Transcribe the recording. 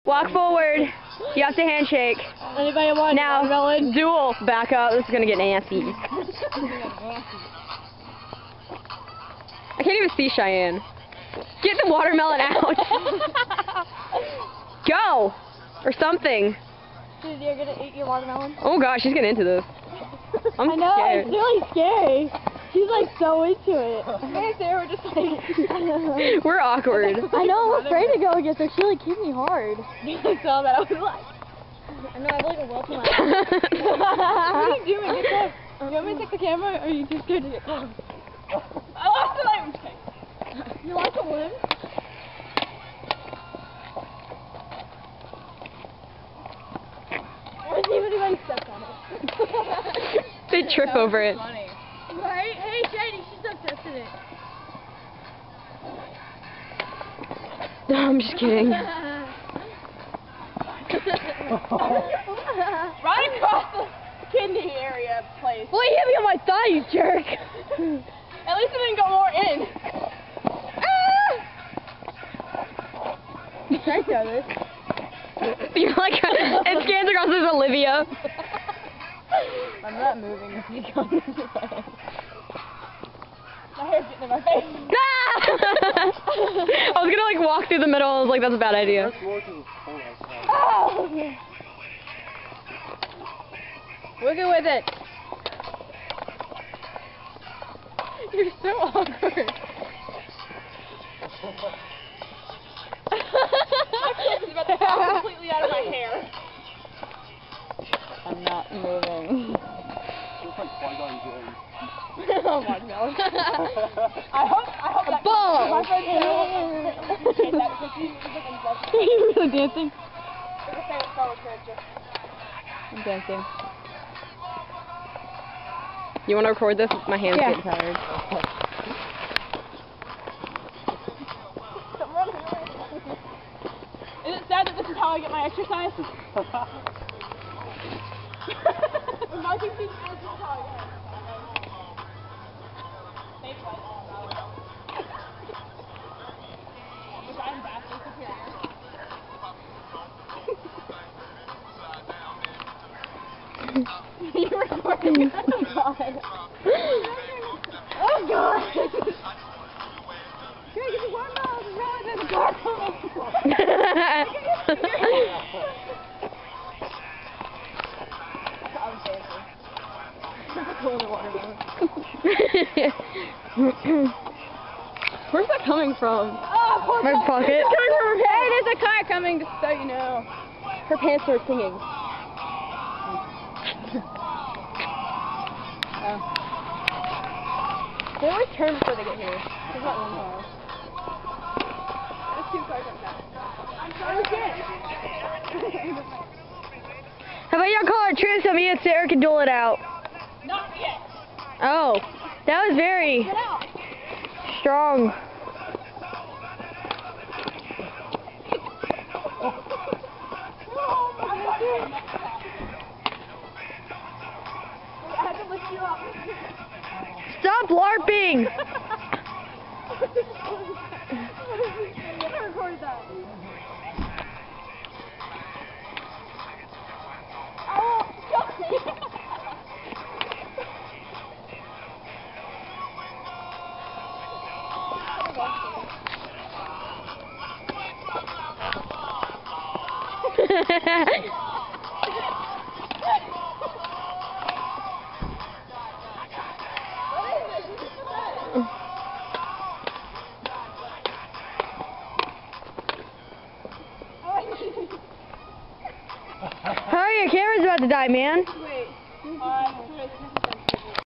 Walk forward. You have to handshake. Anybody want Now, watermelon? duel. Back up. This is gonna get nasty. I can't even see Cheyenne. Get the watermelon out. Go! Or something. Dude, you're gonna eat your watermelon? Oh gosh, she's getting into this. I'm I know, scared. it's really scary. She's like so into it. Hey Sarah, we're just like... We're awkward. I know, I'm afraid to go against her. She like kicked me hard. I saw that. I was like... I know, I have like a will to my life. What are you doing? Get close. You want me to take the camera or are you too scared to get close? I lost the limb. You lost a limb? Or see if anybody steps on it. They trip over it. Funny. Right? Hey, Shady, she stepped in it. No, I'm just kidding. Right across the kidney area place. Well, you hit me on my thigh, you jerk. At least it didn't go more in. Can I throw this? You're like, it scans across as Olivia. I'm not moving if you come this way. My hair's getting in my face. Ah! I was gonna like walk through the middle. I was like, that's a bad idea. Oh! We're good with it. You're so awkward. It's about to fall completely out of my hair. I'm not moving. Oh my god. I hope that ball. my friend Are you really dancing? It's a favorite Star Wars character. I'm dancing. You want to record this? My hand's getting tired. Is it sad that this is how I get my exercise? Marking things as this is how I get my exercise. Which I'm vastly superior. You're recording. Oh god. Oh god. Can I get the watermelon? There's a car coming. Where's that coming from? Oh, My pocket? It's coming from her pants. Hey, there's a car coming, just so you know. Her pants are singing. They always turn before they get here. There's not one car. There's two cars like that. I'm sorry, How about y'all call it trans so me and Sarah can duel it out? Not yet. Oh, that was very Get out. strong. I had to lift you up. Stop LARPing! I recorded that. Oh, Hurry, your camera's about to die, man. wait.